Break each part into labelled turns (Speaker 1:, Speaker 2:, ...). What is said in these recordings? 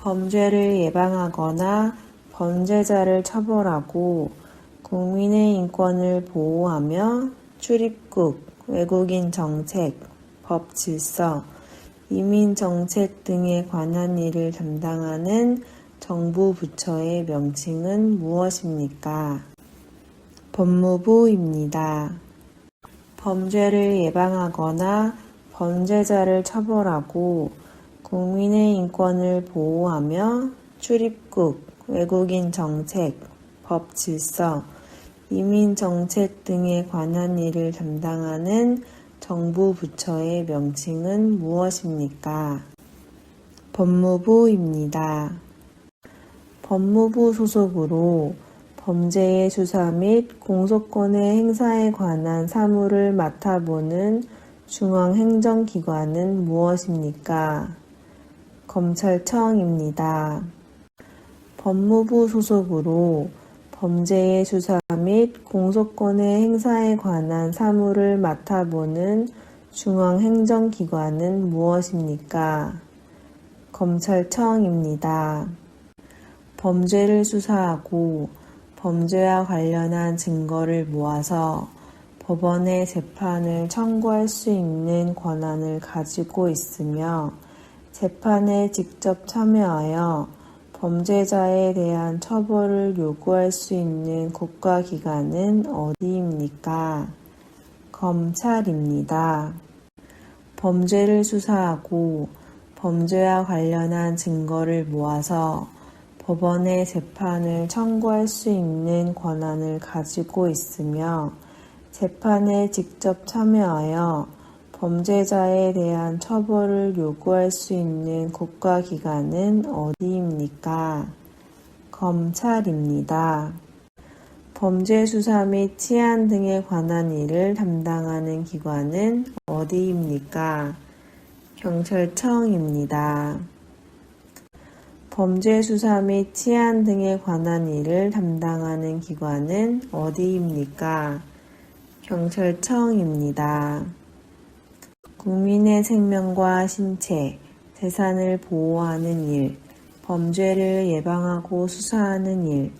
Speaker 1: 범죄를 예방하거나 범죄자를 처벌하고 국민의 인권을 보호하며 출입국, 외국인 정책, 법 질서, 이민 정책 등에 관한 일을 담당하는 정부 부처의 명칭은 무엇입니까? 법무부입니다. 범죄를 예방하거나 범죄자를 처벌하고 국민의 인권을 보호하며 출입국, 외국인 정책, 법 질서, 이민 정책 등에 관한 일을 담당하는 정부 부처의 명칭은 무엇입니까? 법무부입니다. 법무부 소속으로 범죄의 수사 및 공소권의 행사에 관한 사무를 맡아보는 중앙행정기관은 무엇입니까? 검찰청입니다. 법무부 소속으로 범죄의 수사 및 공소권의 행사에 관한 사무를 맡아보는 중앙행정기관은 무엇입니까? 검찰청입니다. 범죄를 수사하고 범죄와 관련한 증거를 모아서 법원에 재판을 청구할 수 있는 권한을 가지고 있으며 재판에 직접 참여하여 범죄자에 대한 처벌을 요구할 수 있는 국가기관은 어디입니까? 검찰입니다. 범죄를 수사하고 범죄와 관련한 증거를 모아서 법원에 재판을 청구할 수 있는 권한을 가지고 있으며 재판에 직접 참여하여 범죄자에 대한 처벌을 요구할 수 있는 국가기관은 어디입니까? 검찰입니다. 범죄 수사 및 치안 등에 관한 일을 담당하는 기관은 어디입니까? 경찰청입니다. 범죄 수사 및 치안 등에 관한 일을 담당하는 기관은 어디입니까? 경찰청입니다. 국민의 생명과 신체, 재산을 보호하는 일, 범죄를 예방하고 수사하는 일,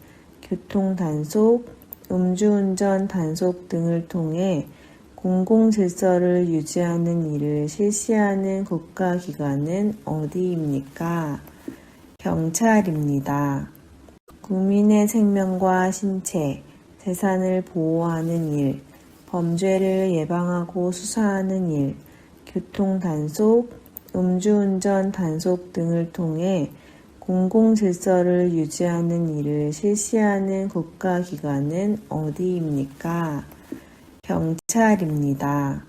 Speaker 1: 교통단속, 음주운전 단속 등을 통해 공공질서를 유지하는 일을 실시하는 국가기관은 어디입니까? 경찰입니다. 국민의 생명과 신체, 재산을 보호하는 일, 범죄를 예방하고 수사하는 일, 교통단속, 음주운전 단속 등을 통해 공공질서를 유지하는 일을 실시하는 국가기관은 어디입니까? 경찰입니다.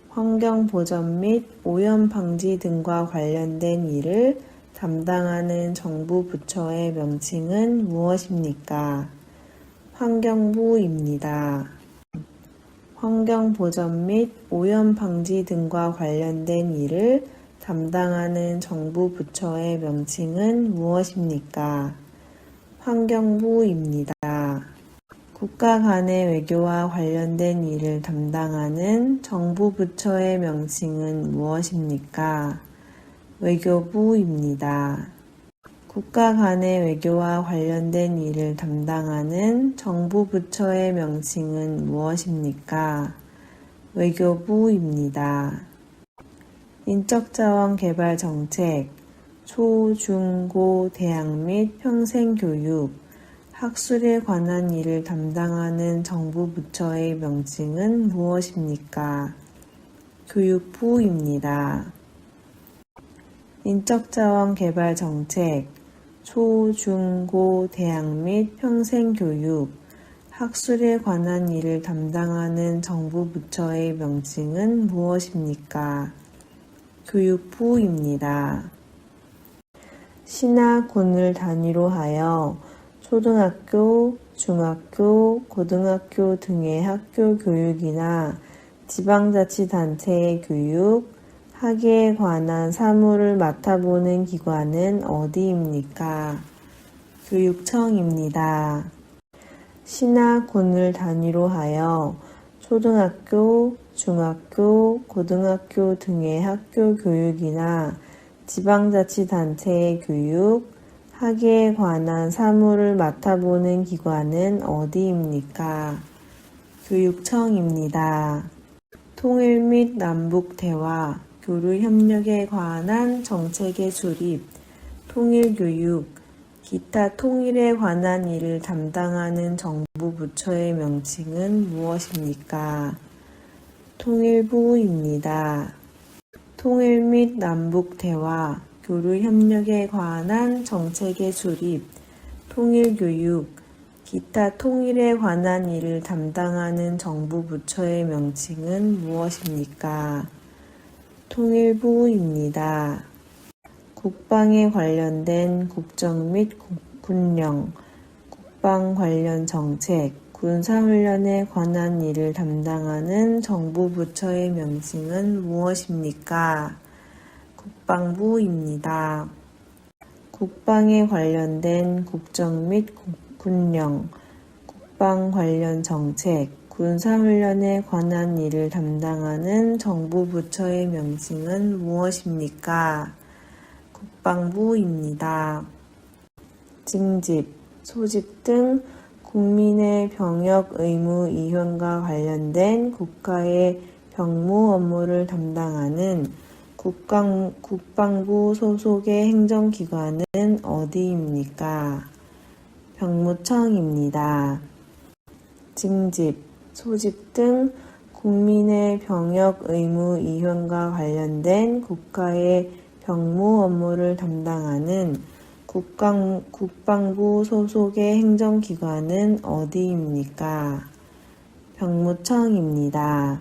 Speaker 1: 환경보전 및 오염방지 등과 관련된 일을 담당하는 정부 부처의 명칭은 무엇입니까? 환경부입니다. 환경보전 및 오염방지 등과 관련된 일을 담당하는 정부 부처의 명칭은 무엇입니까? 환경부입니다. 국가 간의 외교와 관련된 일을 담당하는 정부 부처의 명칭은 무엇입니까? 외교부입니다. 국가 간의 외교와 관련된 일을 담당하는 정부 부처의 명칭은 무엇입니까? 외교부입니다. 인적자원 개발 정책, 초, 중, 고, 대학 및 평생교육, 학술에 관한 일을 담당하는 정부 부처의 명칭은 무엇입니까? 교육부입니다. 인적자원 개발 정책, 초, 중, 고, 대학 및 평생교육, 학술에 관한 일을 담당하는 정부 부처의 명칭은 무엇입니까? 교육부입니다. 시나 군을 단위로 하여 초등학교, 중학교, 고등학교 등의 학교 교육이나 지방자치단체의 교육, 학예에 관한 사무를 맡아보는 기관은 어디입니까? 교육청입니다. 시나 군을 단위로 하여 초등학교, 중학교, 고등학교 등의 학교 교육이나 지방자치단체의 교육, 학예에 관한 사무를 맡아보는 기관은 어디입니까? 교육청입니다. 통일 및 남북 대화, 교류 협력에 관한 정책의 수립, 통일교육, 기타 통일에 관한 일을 담당하는 정부 부처의 명칭은 무엇입니까? 통일부입니다. 통일 및 남북 대화, 교류 협력에 관한 정책의 수립, 통일교육, 기타 통일에 관한 일을 담당하는 정부 부처의 명칭은 무엇입니까? 통일부입니다. 국방에 관련된 국정 및 군령, 국방 관련 정책, 군사훈련에 관한 일을 담당하는 정부 부처의 명칭은 무엇입니까? 국방부입니다. 국방에 관련된 국정 및 군령, 국방 관련 정책, 군사훈련에 관한 일을 담당하는 정부 부처의 명칭은 무엇입니까? 국방부입니다. 징집, 소집 등 국민의 병역 의무 이행과 관련된 국가의 병무 업무를 담당하는 국방부 소속의 행정기관은 어디입니까? 병무청입니다. 징집, 소집 등 국민의 병역 의무 이행과 관련된 국가의 병무 업무를 담당하는 국방부 소속의 행정기관은 어디입니까? 병무청입니다.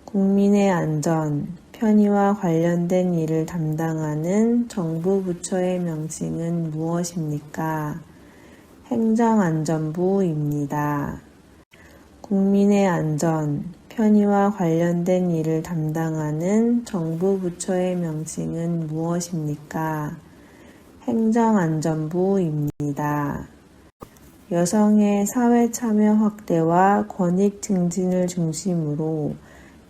Speaker 1: 국민의 안전, 편의와 관련된 일을 담당하는 정부 부처의 명칭은 무엇입니까? 행정안전부입니다. 국민의 안전, 편의와 관련된 일을 담당하는 정부 부처의 명칭은 무엇입니까? 행정안전부입니다. 여성의 사회 참여 확대와 권익 증진을 중심으로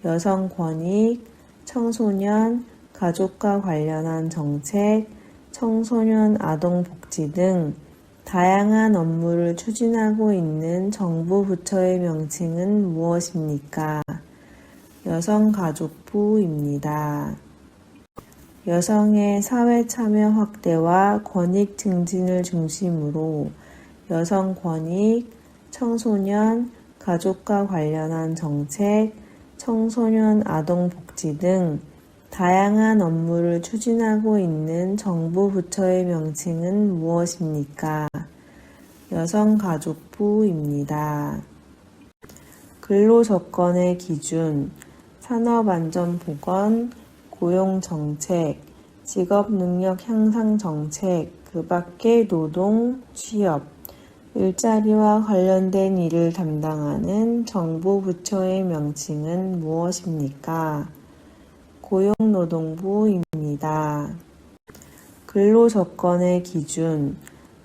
Speaker 1: 여성 권익, 청소년, 가족과 관련한 정책, 청소년 아동 복지 등 다양한 업무를 추진하고 있는 정부 부처의 명칭은 무엇입니까? 여성가족부입니다. 여성의 사회 참여 확대와 권익 증진을 중심으로 여성 권익, 청소년, 가족과 관련한 정책, 청소년 아동 복지 등 다양한 업무를 추진하고 있는 정부 부처의 명칭은 무엇입니까? 여성가족부입니다. 근로조건의 기준, 산업안전보건, 고용정책, 직업능력 향상 정책, 그 밖의 노동, 취업, 일자리와 관련된 일을 담당하는 정부 부처의 명칭은 무엇입니까? 고용노동부입니다. 근로조건의 기준,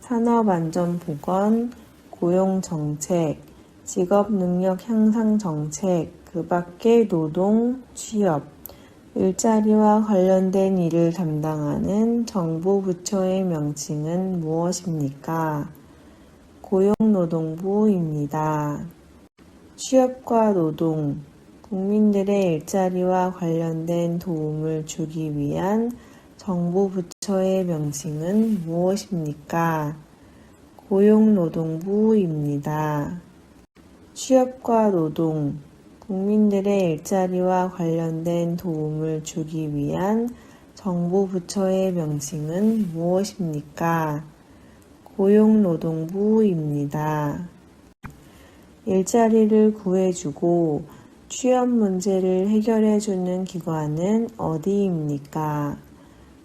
Speaker 1: 산업안전보건, 고용정책, 직업능력 향상 정책, 그 밖의 노동, 취업, 일자리와 관련된 일을 담당하는 정부 부처의 명칭은 무엇입니까? 고용노동부입니다. 취업과 노동, 국민들의 일자리와 관련된 도움을 주기 위한 정부 부처의 명칭은 무엇입니까? 고용노동부입니다. 취업과 노동, 국민들의 일자리와 관련된 도움을 주기 위한 정부 부처의 명칭은 무엇입니까? 고용노동부입니다. 일자리를 구해주고 취업 문제를 해결해주는 기관은 어디입니까?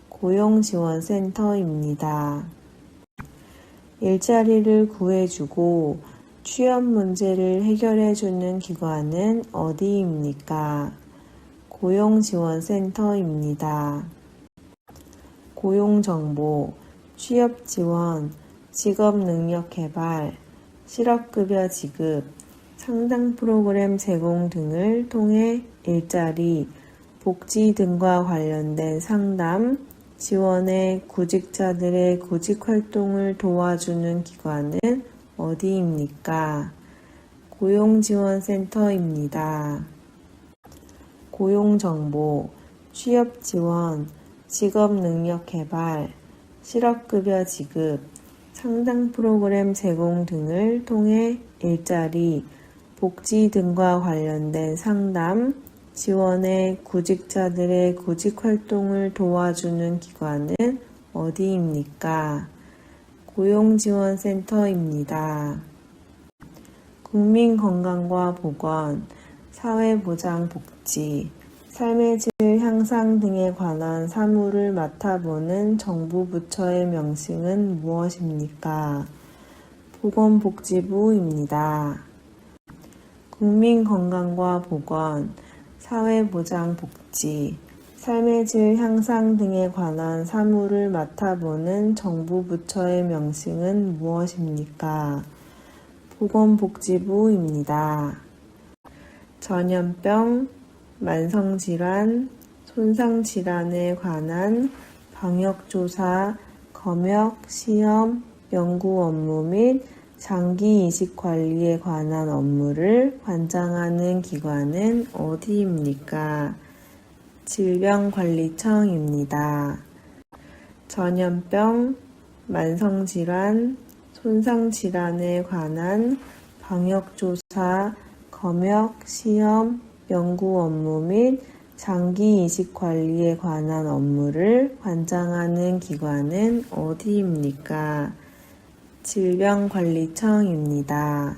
Speaker 1: 고용지원센터입니다. 일자리를 구해주고 취업 문제를 해결해주는 기관은 어디입니까? 고용지원센터입니다. 고용정보, 취업지원, 직업능력개발, 실업급여 지급, 상당 프로그램 제공 등을 통해 일자리, 복지 등과 관련된 상담, 지원해 구직자들의 구직활동을 도와주는 기관은 어디입니까? 고용지원센터입니다. 고용정보, 취업지원, 직업능력개발, 실업급여 지급, 상당 프로그램 제공 등을 통해 일자리, 복지 등과 관련된 상담, 지원해 구직자들의 구직활동을 도와주는 기관은 어디입니까? 고용지원센터입니다. 국민건강과 보건, 사회보장복지, 삶의 질 향상 등에 관한 사무를 맡아보는 정부 부처의 명칭은 무엇입니까? 보건복지부입니다. 국민건강과 보건, 사회보장복지, 삶의 질 향상 등에 관한 사무를 맡아보는 정부 부처의 명칭은 무엇입니까? 보건복지부입니다. 전염병, 만성질환, 손상질환에 관한 방역조사, 검역, 시험, 연구 업무 및 장기 이식 관리에 관한 업무를 관장하는 기관은 어디입니까? 질병관리청입니다. 전염병, 만성질환, 손상질환에 관한 방역조사, 검역, 시험, 연구 업무 및 장기 이식 관리에 관한 업무를 관장하는 기관은 어디입니까? 질병관리청입니다.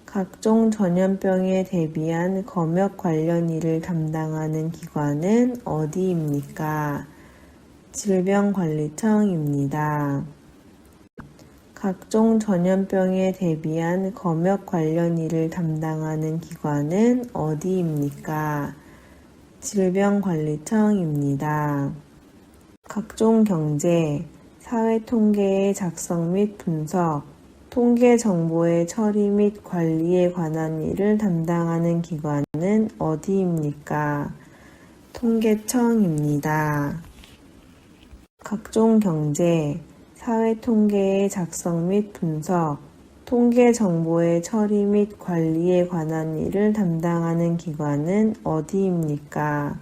Speaker 1: 각종 전염병에 대비한 검역 관련 일을 담당하는 기관은 어디입니까? 질병관리청입니다. 각종 전염병에 대비한 검역 관련 일을 담당하는 기관은 어디입니까? 질병관리청입니다. 각종 경제, 사회통계의 작성 및 분석, 통계 정보의 처리 및 관리에 관한 일을 담당하는 기관은 어디입니까? 통계청입니다. 각종 경제, 사회통계의 작성 및 분석, 통계 정보의 처리 및 관리에 관한 일을 담당하는 기관은 어디입니까?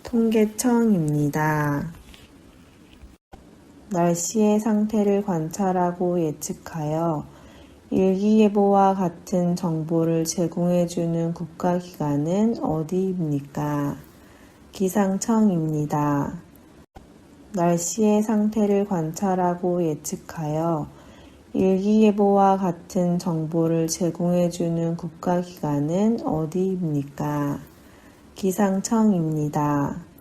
Speaker 1: 통계청입니다. 날씨의 상태를 관찰하고 예측하여 일기예보와 같은 정보를 제공해주는 국가기관은 어디입니까? 기상청입니다. 날씨의 상태를 관찰하고 예측하여 일기예보와 같은 정보를 제공해주는 국가기관은 어디입니까? 기상청입니다.